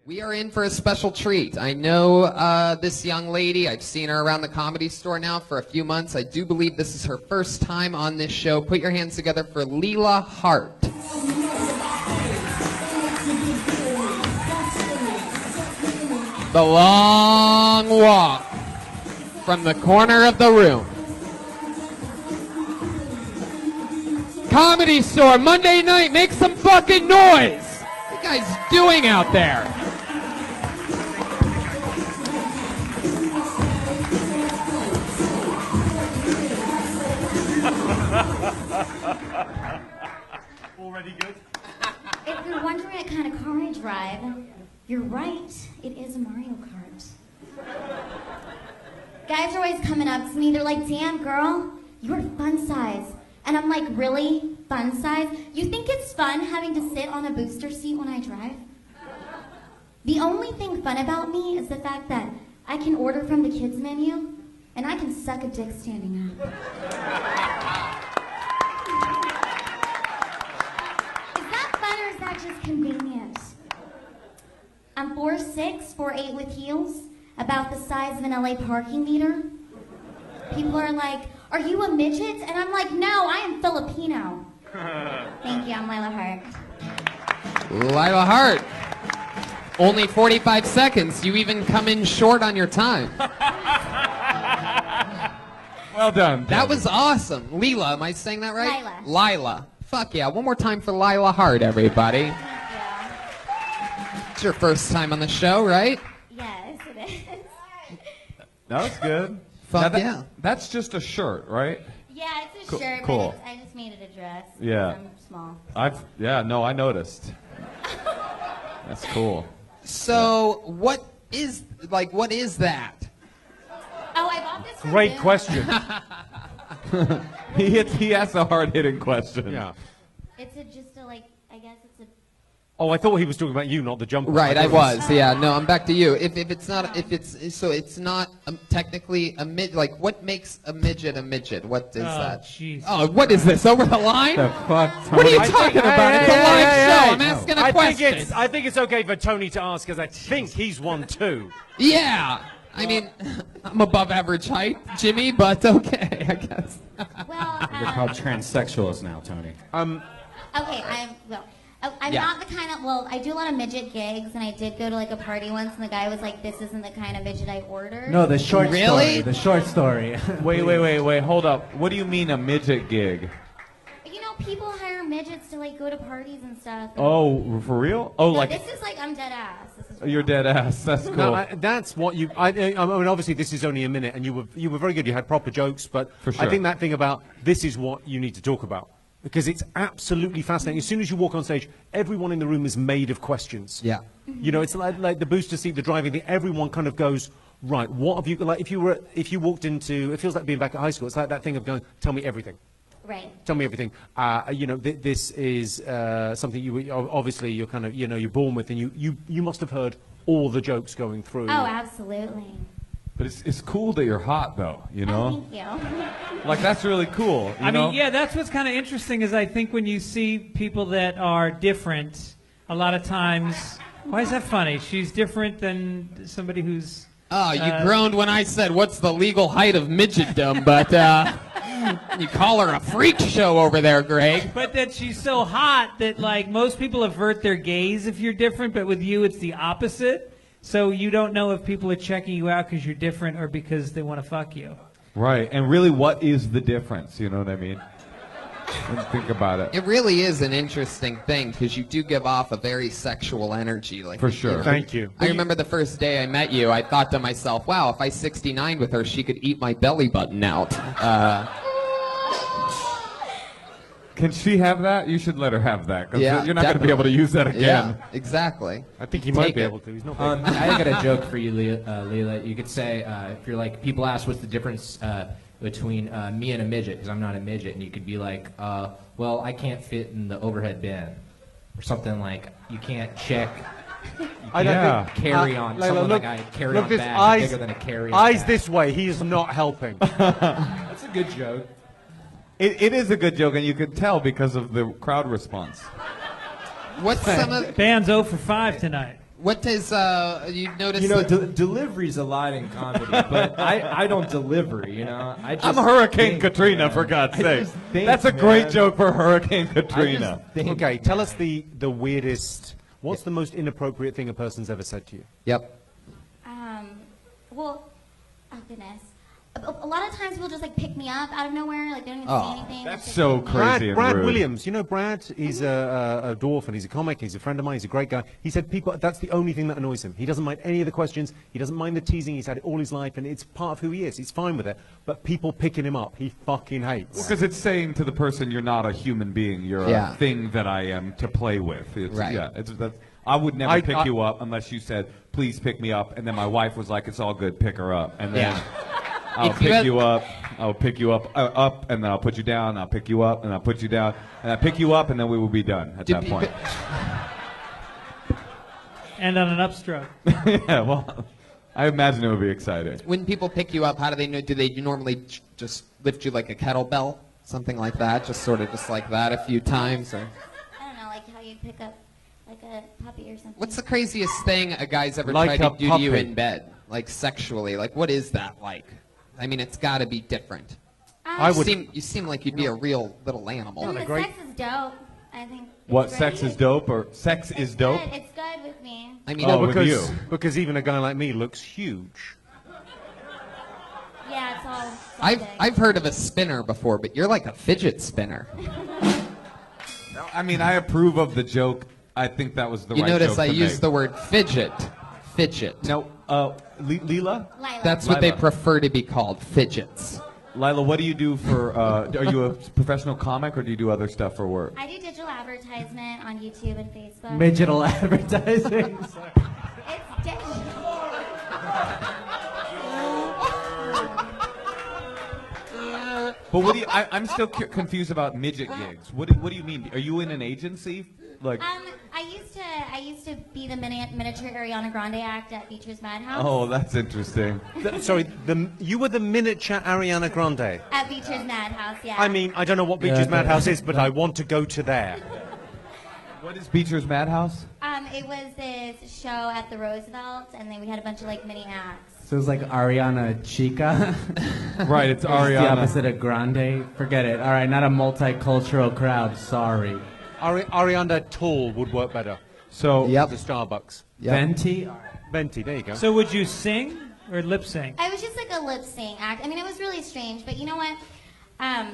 We are in for a special treat. I know this young lady. I've seen her around the Comedy Store now for a few months. I do believe this is her first time on this show. Put your hands together for Lila Hart. The long walk from the corner of the room. Comedy Store, Monday night, make some fucking noise! What are you guys doing out there? Already good? If you're wondering what kind of car I drive, you're right. It is a Mario Kart. Guys are always coming up to me. They're like, damn, girl, you're fun size. And I'm like, really? Fun size? You think it's fun having to sit on a booster seat when I drive? The only thing fun about me is the fact that I can order from the kids menu and I can suck a dick standing up. Is that fun or is that just convenient? I'm 4'6", 4'8" with heels, about the size of an LA parking meter. People are like, are you a midget? And I'm like, no, I am Filipino. Thank you, I'm Lila Hart. Lila Hart. Only 45 seconds. You even come in short on your time. Well done. That was awesome. Lila, am I saying that right? Lila. Lila. Fuck yeah. One more time for Lila Hart, everybody. It's your first time on the show, right? Yes, it is. That was good. Fuck Now yeah. That's just a shirt, right? Yeah, it's a shirt, cool. but I just made it a dress. Yeah. I'm small. I noticed. That's cool. So, what is that? Oh, I bought this from Great Boom. question. He asked a hard-hitting question. Yeah. It's just a, like, I guess it's a... Oh, I thought he was talking about you, not the jumper. Right, I thought was. Yeah, no, I'm back to you. If it's not, it's not technically a mid. Like, what makes a midget a midget? What is that? Jeez. Oh, what is this? Over the line? The fuck? What are you I talking think- about? hey, It's a hey, live hey, show. hey, I'm asking a I question. I think it's okay for Tony to ask, because I think he's won too. Yeah. I mean, I'm above average height, Jimmy, but okay, I guess. Well, You're called transsexuals now, Tony. okay, I'm Yeah. not the kind of, well, I do a lot of midget gigs, and I did go to, like, a party once, and the guy was like, this isn't the kind of midget I ordered. No, the short Really? story. The short story. Wait, hold up. What do you mean a midget gig? You know, people hire midgets to, like, go to parties and stuff. And Oh, for real? Oh, no, like this is, like, I'm dead ass. This is you're dead ass. That's cool. No, that's what you. I mean, obviously, this is only a minute, and you were very good. You had proper jokes, but For sure. I think that thing about this is what you need to talk about, because it's absolutely fascinating. As soon as you walk on stage, everyone in the room is made of questions. Yeah. You know, it's like the booster seat, the driving thing. Everyone kind of goes, right, what have you, like, if you walked into, it feels like being back at high school. It's like that thing of going, tell me everything. Right. Tell me everything. You know, this is something you obviously you're kind of, you know, you're born with, and you must have heard all the jokes going through. Oh, absolutely. But it's cool that you're hot, though. You know, Oh, thank you. like that's really cool. You I know? mean, yeah, that's what's kind of interesting is I think when you see people that are different, a lot of times, why is that funny? She's different than somebody who's... Oh, you groaned when I said, what's the legal height of midgetdom, but you call her a freak show over there, Greg. But that she's so hot that, like, most people avert their gaze if you're different, but with you it's the opposite. So you don't know if people are checking you out because you're different or because they want to fuck you. Right. And really, what is the difference? You know what I mean? When you think about it. It really is an interesting thing because you do give off a very sexual energy. Like, For sure. Thank you. I remember the first day I met you, I thought to myself, wow, if I 69 with her, she could eat my belly button out. Can she have that? You should let her have that, because Yeah, you're not going to be able to use that again. Yeah, exactly. I think he might Take be it. able to. He's not. Big. I got a joke for you, Leela. You could say, if you're like, people ask what's the difference between me and a midget, because I'm not a midget, and you could be like, well, I can't fit in the overhead bin, or something like, you can't check. I don't Yeah. think Carry on. Layla, Something look, like a carry look on this bag eyes, bigger than a carry on eyes bag. this way. He is not helping. That's a good joke. It is a good joke, and you can tell because of the crowd response. What's some of... Band's 0 for 5 tonight. What does you notice? You know, that- delivery's a lot in comedy, but I don't deliver, you know. I'm Hurricane think, Katrina, man. for God's I sake. just think, That's a man. great joke for Hurricane I Katrina. just think, Okay, tell us the weirdest. What's the most inappropriate thing a person's ever said to you? Yep. Well, oh goodness. A lot of times people just like pick me up out of nowhere, like they don't even Oh, say anything. that's just, so like, crazy. Brad and rude. Williams. You know Brad? He's a dwarf and he's a comic. He's a friend of mine. He's a great guy. He said that's the only thing that annoys him. He doesn't mind any of the questions. He doesn't mind the teasing. He's had it all his life and it's part of who he is. He's fine with it. But people picking him up, he fucking hates. Because it's saying to the person, you're not a human being. You're Yeah. a thing that I am to play with. It's, Right. Yeah, I would never pick I- you up unless you said, please pick me up. And then my wife was like, it's all good, pick her up. And then Yeah. I'll If you pick had- you up, I'll pick you up, and then I'll put you down, I'll pick you up, and I'll put you down, and I'll pick you up, and then we will be done at that point. And on an upstroke. Yeah, well, I imagine it would be exciting. When people pick you up, how do they know? Do they normally just lift you like a kettlebell, something like that, just sort of just like that a few times, or? I don't know, like how you pick up like a puppy or something. What's the craziest thing a guy's ever Like tried to a do to you puppy. in bed, like sexually? Like, what is that like? I mean, it's got to be different. I would- You seem like you'd be a real little animal. I mean, the great- sex is dope. I think. What, it's sex great. is dope, or sex is dope? Good. It's good with me. I mean, Oh, with because you. because even a guy like me looks huge. Yeah, it's all. I've heard of a spinner before, but you're like a fidget spinner. I mean, I approve of the joke. I think that was the You right notice joke I to used make. the word fidget. Fidget. No, Lila? Lila. That's what they Lila. prefer to be called, fidgets. Lila, what do you do for, are you a professional comic or do you do other stuff for work? I do digital advertisement on YouTube and Facebook. Digital advertising. Sorry. It's digital. But what do you, I'm still confused about midget gigs. What do you mean? Are you in an agency? Like, I used to be the miniature Ariana Grande act at Beecher's Madhouse. oh, that's interesting. Sorry, you were the miniature Ariana Grande. At Beecher's Madhouse, yeah. I mean, I don't know what Beacher's Madhouse is, but I want to go to there. What is Beecher's Madhouse? It was this show at the Roosevelt, and then we had a bunch of like mini acts. So it's like Ariana Chica. Right, it's The Ariana. opposite of Grande. Forget it. All right, not a multicultural crowd. Sorry. Ariana Tall would work better. So, Yep. The Starbucks. Venti. Venti, there you go. So would you sing or lip sync? I was just like a lip sync act. I mean, it was really strange, but you know what? I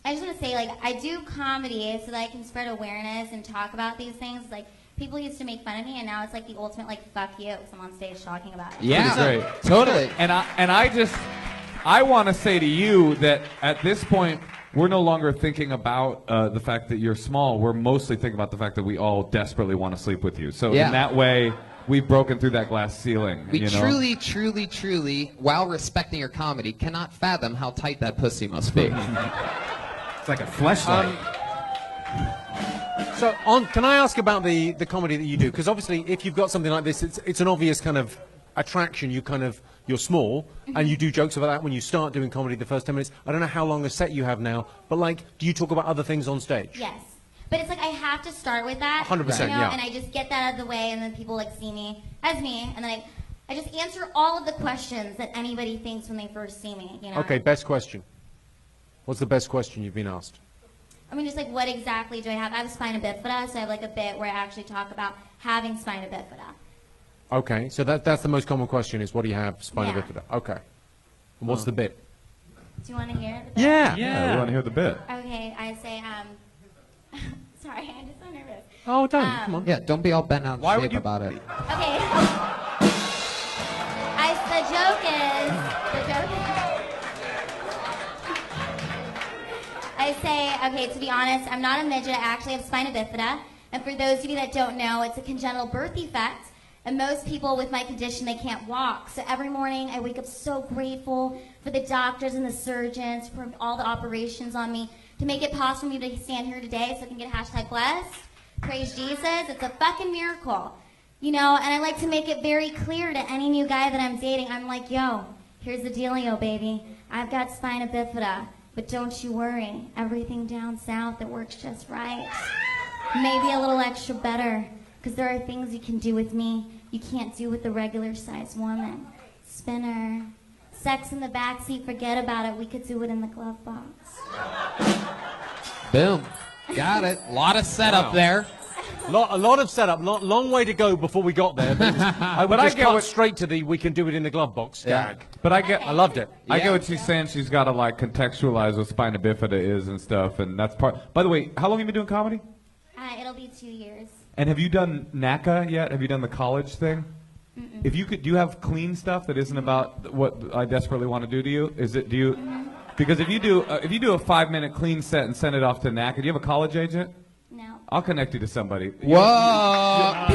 just want to say, like, I do comedy so that I can spread awareness and talk about these things. Like, people used to make fun of me, and now it's like the ultimate, like, fuck you, because I'm on stage talking about it. Yeah, great. totally. and I want to say to you that at this point, we're no longer thinking about the fact that you're small. We're mostly thinking about the fact that we all desperately want to sleep with you. So Yeah. in that way, we've broken through that glass ceiling. We you know? truly, truly, truly, while respecting your comedy, cannot fathom how tight that pussy must be. It's like a fleshlight. So, can I ask about the comedy that you do? Because obviously, if you've got something like this, it's an obvious kind of attraction. You're small, and you do jokes about that when you start doing comedy the first 10 minutes. I don't know how long a set you have now, but like, do you talk about other things on stage? Yes. But it's like I have to start with that. 100%, you know, yeah. And I just get that out of the way, and then people like see me as me, and then I just answer all of the questions that anybody thinks when they first see me. You know. Okay, best question. What's the best question you've been asked? I mean, just like what exactly do I have? I have spina bifida, so I have like a bit where I actually talk about having spina bifida. Okay, so that's the most common question is what do you have, spina Yeah. bifida? Okay. And what's the bit? Do you want to hear the bit? Yeah. Yeah, we want to hear the bit. Okay, I say sorry, I'm just so nervous. Oh, don't. Come on. Yeah, don't be all bent out of Why would shape you- about it. Okay. The joke is. I say, okay, to be honest, I'm not a midget. I actually have spina bifida. And for those of you that don't know, it's a congenital birth defect. And most people with my condition, they can't walk. So every morning, I wake up so grateful for the doctors and the surgeons, for all the operations on me, to make it possible for me to stand here today so I can get hashtag blessed. Praise Jesus. It's a fucking miracle. You know, and I like to make it very clear to any new guy that I'm dating. I'm like, yo, here's the dealio, baby. I've got spina bifida. But don't you worry. Everything down south, it works just right. Maybe a little extra better. Because there are things you can do with me you can't do with the regular sized woman. Spinner. Sex in the backseat, forget about it. We could do it in the glove box. Boom. Got it. A lot of setup there. A lot of setup. Long way to go before we got there. But I would just cut straight to the "we can do it in the glove box" gag. But I loved it. I get what she's saying. She's got to like contextualize what spina bifida is and stuff, and that's part. By the way, how long have you been doing comedy? It'll be 2 years. And have you done NACA yet? Have you done the college thing? Mm-mm. If you could, do you have clean stuff that isn't about what I desperately want to do to you? Is it? Do you? Because if you do a 5-minute clean set and send it off to NACA, do you have a college agent? No. I'll connect you to somebody. Whoa!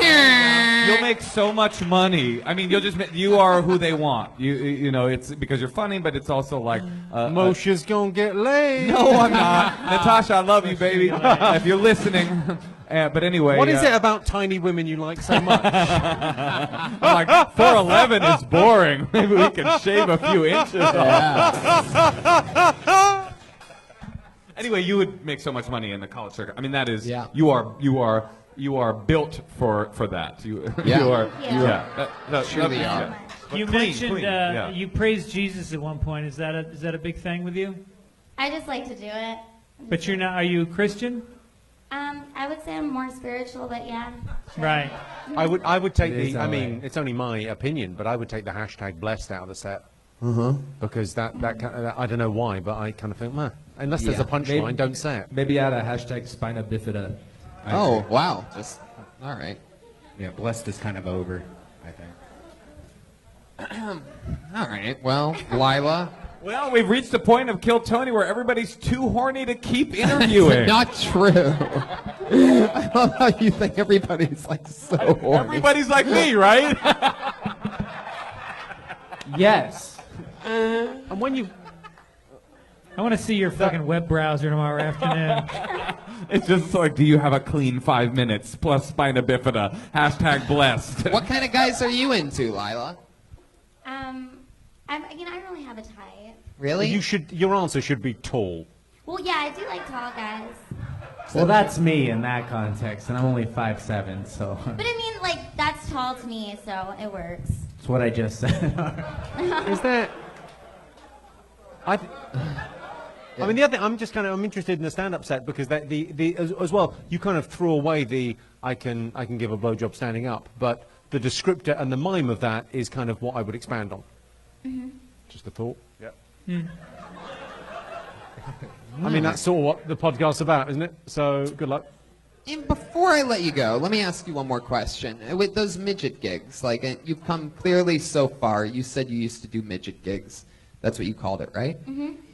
You'll make so much money. I mean, you are who they want. You know, it's because you're funny, but it's also like Moshe's gonna get laid. No, I'm not. Natasha, I love you, baby. If you're listening. But anyway. What is it about tiny women you like so much? I'm like, 4'11" is boring. Maybe we can shave a few inches off. Anyway, you would make so much money in the college circuit. I mean, that is, you are built for that. You are. Truly are. You mentioned you praised Jesus at one point. Is that a big thing with you? I just like to do it. But you're not. Are you Christian? I would say I'm more spiritual, but yeah. Sure. Right. I would take the. I mean, it's only my opinion, but I would take the hashtag blessed out of the set. Because that kind of, I don't know why, but I kind of think, unless there's a punchline, don't say it. Maybe add a hashtag spina bifida. Oh, wow. Just, all right. Yeah, blessed is kind of over, I think. All right. Well, Lila. Well, we've reached the point of Kill Tony where everybody's too horny to keep interviewing. Not true. I love how you think everybody's like so horny. Everybody's like me, right? Yes. And when you... I want to see your fucking web browser tomorrow afternoon. It's just like, do you have a clean 5 minutes plus spina bifida? Hashtag blessed. What kind of guys are you into, Lila? I don't really have a type. Really? Your answer should be tall. Well, yeah, I do like tall guys. Well, that's me in that context, and I'm only 5'7", so. But I mean, like, that's tall to me, so it works. That's what I just said. Is there... I mean, the other thing, I'm interested in the stand-up set because as well, you kind of threw away the I can give a blowjob standing up, but the descriptor and the mime of that is kind of what I would expand on. Just a thought. Yeah. I mean, that's sort of what the podcast's about, isn't it? So, good luck. And before I let you go, let me ask you one more question. With those midget gigs, like, you've come clearly so far. You said you used to do midget gigs. That's what you called it, right?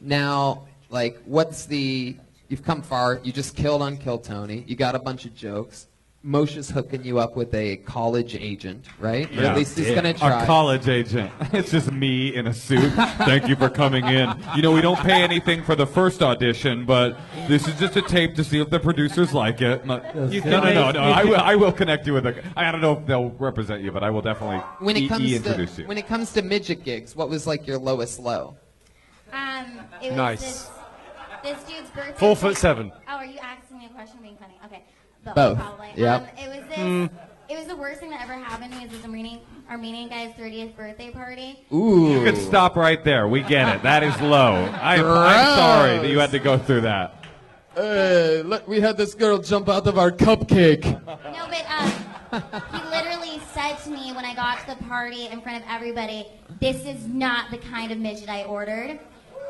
Now, like, you've come far. You just killed on Kill Tony. You got a bunch of jokes. Moshe's hooking you up with a college agent, right? Or at least he's going to try. A college agent. It's just me in a suit. Thank you for coming in. You know, we don't pay anything for the first audition, but this is just a tape to see if the producers like it. No. I will connect you with I don't know if they'll represent you, but I will definitely introduce you. When it comes to midget gigs, what was like your lowest low? It was Nice. this dude's birthday. 4'7". Oh, are you asking me a question or being funny? Okay. Both. Probably. Yep. It was the worst thing that ever happened to me. It was this Armenian guy's 30th birthday party. Ooh. You could stop right there. We get it. That is low. I'm sorry that you had to go through that. Hey, look, we had this girl jump out of our cupcake. No, but he literally said to me when I got to the party in front of everybody, "This is not the kind of midget I ordered,"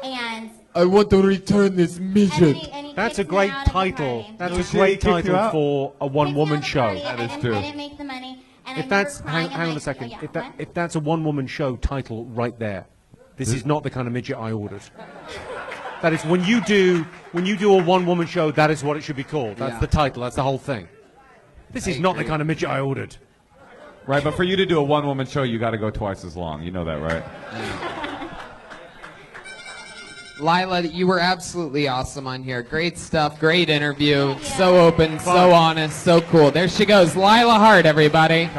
and I want to return this midget. and he That's a kicked me great out of the title. party. That's No a shit, great he kicked you title out? for a one-woman Kicked me out of show. the party. That is I true. didn't make the money. And If I that's remember crying. hang on a second. If that's a one-woman show title right there, this is not the kind of midget I ordered. That is when you do a one-woman show, that is what it should be called. That's the title. That's the whole thing. This is not the kind of midget I ordered. Right, but for you to do a one-woman show, you got to go twice as long. You know that, right? Lila, you were absolutely awesome on here. Great stuff, great interview. So open, so honest, so cool. There she goes, Lila Hart, everybody.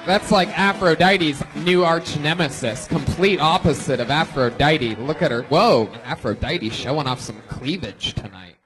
That's like Aphrodite's new arch nemesis. Complete opposite of Aphrodite. Look at her. Whoa, Aphrodite showing off some cleavage tonight.